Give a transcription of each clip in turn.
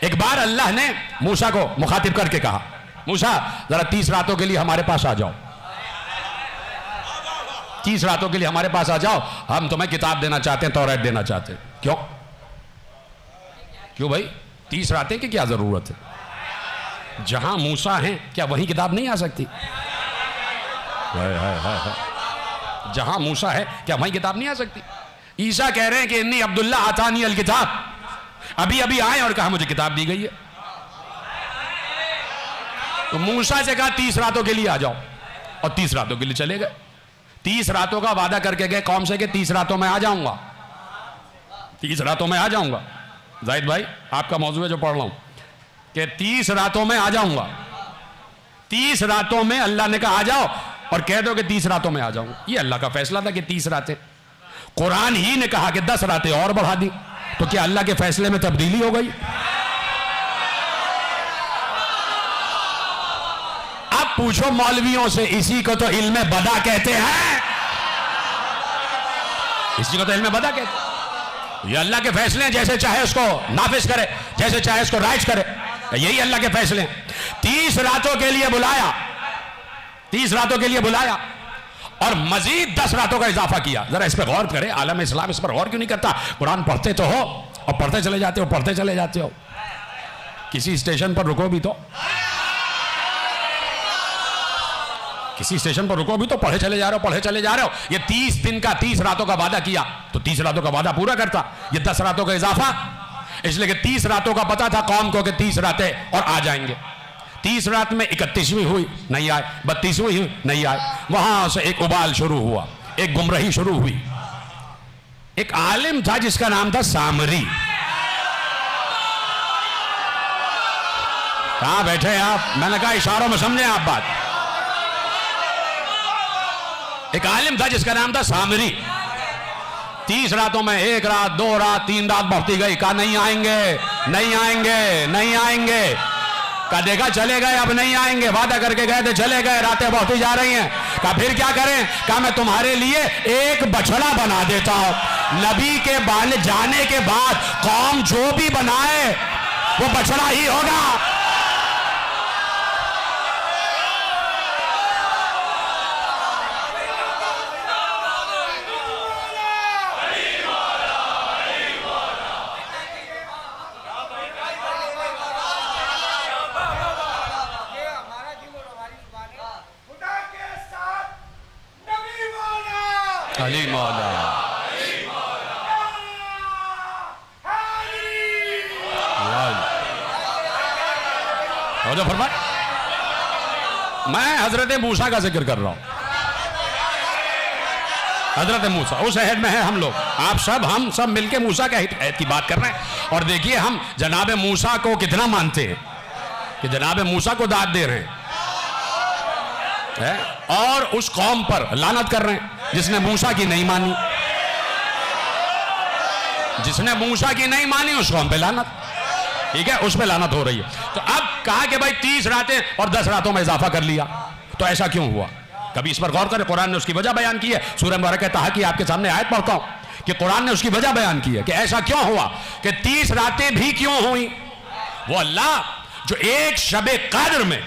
एक बार अल्लाह ने मूसा को मुखातिब करके कहा, मूसा जरा 30 रातों के लिए हमारे पास आ जाओ, 30 रातों के लिए हमारे पास आ जाओ, हम तुम्हें किताब देना चाहते हैं, तौरात देना चाहते हैं। क्यों क्यों भाई, 30 रातें की क्या जरूरत है? जहां मूसा हैं क्या वहीं किताब नहीं आ सकती? जहां मूसा है क्या वहीं किताब नहीं आ सकती? ईसा कह रहे हैं कि इन्नी अब्दुल्ला आतानी अल किताब, अभी अभी आए और कहा मुझे किताब दी गई है। तो मूसा से कहा 30 रातों के लिए आ जाओ, और 30 रातों के लिए चले गए। 30 रातों का वादा करके गए कौम से कि 30 रातों में आ जाऊंगा, 30 रातों में आ जाऊंगा। जाहिद भाई आपका मौजूद है जो पढ़ रहा हूं कि 30 रातों में आ जाऊंगा। 30 रातों में अल्लाह ने कहा आ जाओ और कह दो कि 30 रातों में आ जाऊंगा। ये अल्लाह का फैसला था कि 30 रातें। कुरान ही ने कहा कि 10 रातें और बढ़ा दी, तो क्या अल्लाह के फैसले में तब्दीली हो गई? अब पूछो मौलवियों से, इसी को तो इल्म बदा कहते हैं, इसी को तो इल्म बदा कहते हैं। ये अल्लाह के फैसले हैं, जैसे चाहे उसको नाफिज करे, जैसे चाहे उसको राइज करे, यही अल्लाह के फैसले हैं। 30 रातों के लिए बुलाया, 30 रातों के लिए बुलाया और मजीद 10 रातों का इजाफा किया। जरा इस पर गौर करें, आलम इस्लाम इस पर गौर क्यों नहीं करता? कुरान पढ़ते तो हो और पढ़ते चले जाते हो, पढ़ते चले जाते हो। किसी स्टेशन पर रुको भी तो, किसी स्टेशन पर रुको भी तो पढ़े चले जा रहे हो, पढ़े चले जा रहे हो। ये 30 दिन का 30 रातों का वादा किया तो 30 रातों का वादा पूरा करता। ये 10 रातों का इजाफा, इसलिए कि 30 रातों का पता था कौम को कि 30 रातें और आ जाएंगे। 30 रात में 31वीं हुई, नहीं आए, 32वीं हुई, नहीं आए। वहां से एक उबाल शुरू हुआ, एक गुमराही शुरू हुई। एक आलिम था जिसका नाम था सामरी। कहां बैठे हैं आप? मैंने कहा इशारों में समझे आप बात। एक आलिम था जिसका नाम था सामरी। 30 रातों में 1 रात, 2 रात, 3 रात बढ़ती गई। कहा नहीं आएंगे, नहीं आएंगे, नहीं आएंगे। कहा देखा चले गए, अब नहीं आएंगे। वादा करके गए थे, चले गए, रातें बढ़ती जा रही हैं। कहा फिर क्या करें? कहा मैं तुम्हारे लिए एक बछड़ा बना देता हूं। नबी के बाल जाने के बाद कौम जो भी बनाए वो बछड़ा ही होगा। अली मौला तो फरमाए, मैं हजरत मूसा का जिक्र कर रहा हूं। हजरत मूसा उस अहद में है हम लोग, आप सब, हम सब मिलके मूसा के अहद की बात कर रहे हैं। और देखिए हम जनाब मूसा को कितना मानते हैं कि जनाब मूसा को दाद दे रहे हैं और उस कौम पर लानत कर रहे हैं जिसने मूसा की नहीं मानी। जिसने मूसा की नहीं मानी उस कौम पे लानत, ठीक है, उस पे लानत हो रही है। तो अब कहा कि भाई 30 रातें और 10 रातों में इजाफा कर लिया, तो ऐसा क्यों हुआ? कभी इस पर गौर करें। कुरान ने उसकी वजह बयान की है। सूरह मुबारक तहा की आपके सामने आयत पढ़ता हूं कि कुरान ने उसकी वजह बयान की है कि ऐसा क्यों हुआ, कि 30 रातें भी क्यों हुई। वो अल्लाह जो एक शबे कद्र में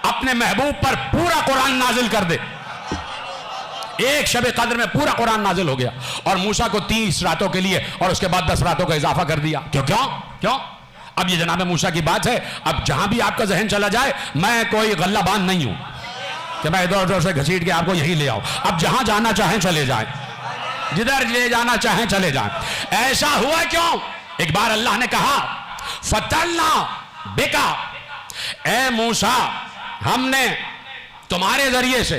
अपने महबूब पर पूरा कुरान नाजिल कर दे, एक शबे कद्र में पूरा कुरान नाजिल हो गया और मूसा को 30 रातों के लिए और उसके बाद 10 रातों का इजाफा कर दिया। क्यों क्यों क्यों? अब ये जनाब मूसा की बात है। अब जहां भी आपका जहन चला जाए, मैं कोई गल्लाबान नहीं हूं कि मैं इधर उधर से घसीट के आपको यहीं ले आऊं। अब जहां जाना चाहें चले जाएं, जिधर ले जाना चाहें चले जाएं। ऐसा हुआ क्यों? एक बार अल्लाह ने कहा फतल्ला बिका, ए मूसा हमने तुम्हारे जरिए से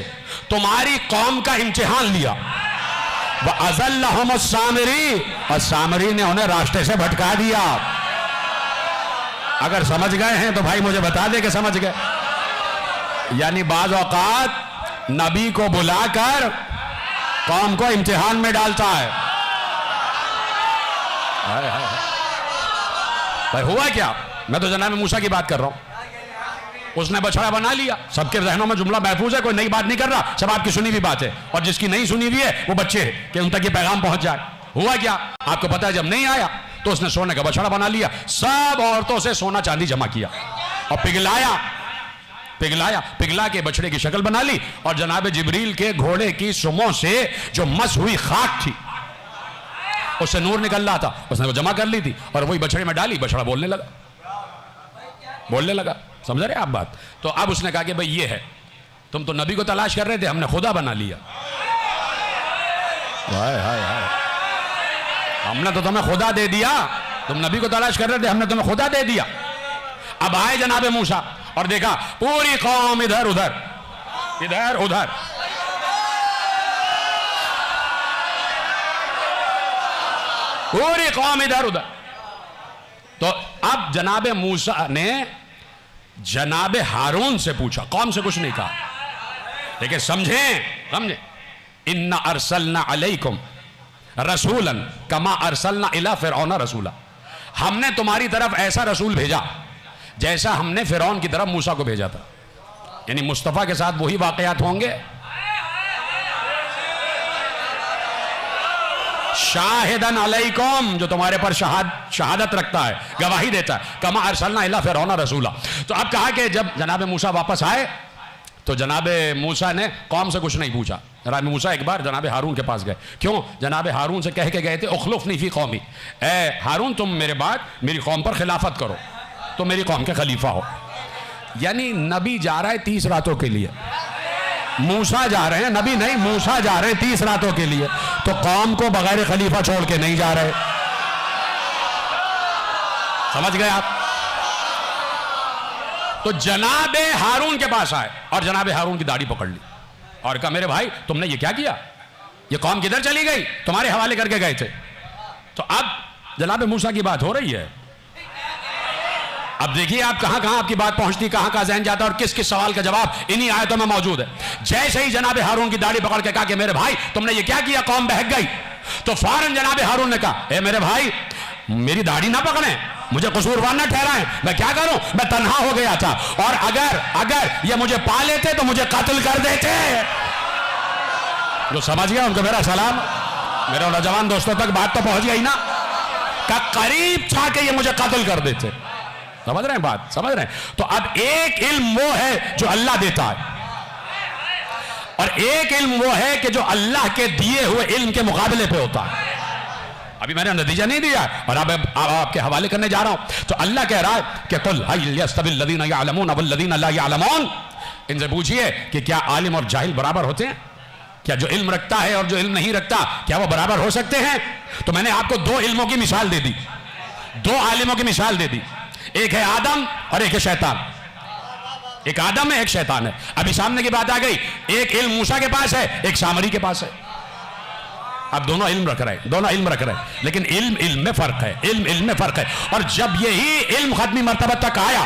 तुम्हारी कौम का इम्तिहान लिया। वह अज़ल्लहुम सामरी, और सामरी ने उन्हें रास्ते से भटका दिया। अगर समझ गए हैं तो भाई मुझे बता दे कि समझ गए। यानी बाज़ औक़ात नबी को बुलाकर कौम को इम्तिहान में डालता है। भाई हुआ क्या? मैं तो जनाब मूसा की बात कर रहा हूं। उसने बछड़ा बना लिया, सबके जहनों में जुमला महफूज है, कोई नई बात नहीं कर रहा, सब आपकी सुनी हुई बात है। और जिसकी नहीं सुनी हुई है वो बच्चे हैं कि उन तक ये पैगाम पहुंच जाए। हुआ क्या? आपको पता है जब नहीं आया तो उसने सोने का बछड़ा बना लिया, सब औरतों से सोना चांदी जमा किया और पिघलाया पिघला के बछड़े की शक्ल बना ली और जनाब जिब्रील के घोड़े की सुमों से जो मस हुई खाक थी उससे नूर निकल रहा था, उसने वो जमा कर ली थी और वही बछड़े में डाली, बछड़ा बोलने लगा। समझ रहे आप बात? तो अब उसने कहा कि भाई ये है, तुम तो नबी को तलाश कर रहे थे, हमने खुदा बना लिया। हाय हाय हाय, हमने तो तुम्हें खुदा दे दिया, तुम नबी को तलाश कर रहे थे, हमने तुम्हें खुदा दे दिया। अब आए जनाबे मूसा और देखा पूरी कौम इधर उधर पूरी कौम इधर उधर। तो अब जनाबे मूसा ने जनाबे हारून से पूछा, कौम से कुछ नहीं कहा, लेकिन समझे, इन्ना अरसलना अलैकुम रसूलन कमा अरसलना इला फिरौन रसूला, हमने तुम्हारी तरफ ऐसा रसूल भेजा जैसा हमने फिरौन की तरफ मूसा को भेजा था। यानी मुस्तफा के साथ वही वाकयात होंगे। शाहिदन अलैकुम, जो तुम्हारे पर शहादत रखता है, गवाही देता है, कमा अरसलना इला फिरौन रसूला। तो अब कहा कि जब जनाब मूसा वापस आए तो जनाब मूसा ने कौम से कुछ नहीं पूछा। जनाब मूसा एक बार जनाब हारून के पास गए। क्यों? जनाब हारून से कह के गए थे उखलुफनी फी कौमी, ए हारून तुम मेरे बाद मेरी कौम पर खिलाफत करो, तो मेरी कौम के खलीफा हो। यानी नबी जा रहा है 30 रातों के लिए, मूसा जा रहे हैं, नबी नहीं मूसा जा रहे हैं 30 रातों के लिए, तो कौम को बगैर खलीफा छोड़ के नहीं जा रहे। समझ गए आप? तो जनाबे हारून के पास आए और जनाबे हारून की दाढ़ी पकड़ ली और कहा मेरे भाई तुमने ये क्या किया, ये कौम किधर चली गई, तुम्हारे हवाले करके गए थे। तो अब जनाबे मूसा की बात हो रही है। अब देखिए आप कहां कहां आपकी बात पहुंचती, कहां कहां जहन जाता है और किस किस सवाल का जवाब इन्हीं आयतों में मौजूद है। जैसे ही जनाबे हारून की दाढ़ी पकड़ के कहा कि मेरे भाई तुमने ये क्या किया, कौम बहक गई, तो फौरन जनाबे हारून ने कहा ए मेरे भाई मेरी दाढ़ी ना पकड़े, मुझे कसूरवार ना ठहराएं, मैं क्या करूं, मैं तन्हा हो गया था और अगर ये मुझे पा लेते तो मुझे कत्ल कर देते। जो समझ गया उनको मेरा सलाम, मेरे नौजवान दोस्तों तक बात तो पहुंच गई ना, का करीब था कि ये मुझे कत्ल कर देते। समझ रहे हैं बात, समझ रहे हैं? तो अब एक इल्म वो है जो अल्लाह देता है और एक इल्म वो है कि जो अल्लाह के दिए हुए इल्म के मुकाबले पे होता है। अभी मैंने नतीजा नहीं दिया और अब आपके हवाले करने जा रहा हूं। तो अल्लाह कह रहा है कि कुल हल यस्तविल लदीना यअलमून वल्लदीना ला यअलमून, इनसे पूछिए कि क्या आलिम और जाहिल बराबर होते हैं? क्या जो इल्म रखता है और जो इल्म नहीं रखता क्या वो बराबर हो सकते हैं? तो मैंने आपको दो इल्मों की मिसाल दे दी, दो आलिमों की मिसाल दे दी, एक है आदम और एक है शैतान। एक आदम है एक शैतान है। अभी सामने की बात आ गई, एक इल्म मूसा के पास है, एक सामरी के पास है। अब दोनों इल्म रख रहे हैं, लेकिन इल्म में फर्क है, इल्म में फर्क है। और जब यही इल्म खत्मी मर्तबा तक आया,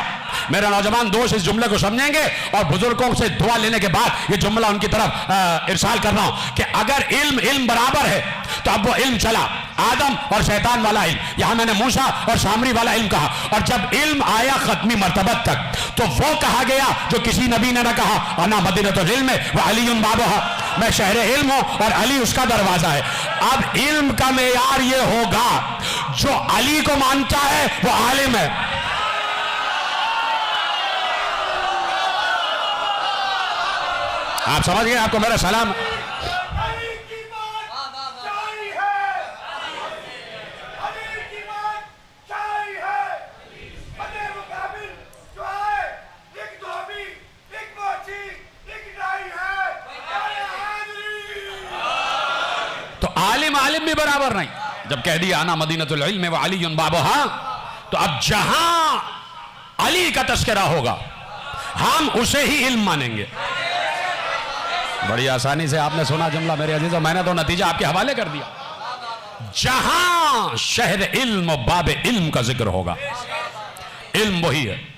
मेरा नौजवान दोस्त इस जुमले को समझेंगे और बुजुर्गों से दुआ लेने के बाद ये जुमला उनकी तरफ इरसाल कर रहा हूं कि अगर इल्म बराबर है तो अब वो इल्म चला, आदम और शैतान वाला इल्म, यहां मैंने मूसा और सामरी वाला इल्म कहा। और जब इल्म आया खत्मी मर्तबत तक तो वो कहा गया जो किसी नबी ने ना कहा, अना मदीनतुल इल्म व अलीयुन बाबुहा, मैं शहर इल्म हूं और अली उसका दरवाजा है। अब इल्म का मेयार ये होगा जो अली को मानता है वो आलिम है। आप समझ गए? आपको मेरा सलाम। तो आलिम भी बराबर नहीं। जब कह दिया आना मदीनतुल इल्म व अलीयुन बाबुहा, तो अब जहां अली का तस्करा होगा हम उसे ही इल्म मानेंगे। बड़ी आसानी से आपने सुना जुमला मेरे अजीजों, मैंने तो नतीजा आपके हवाले कर दिया। जहां शहर इल्म बाब इल्म का जिक्र होगा, इल्म वही है।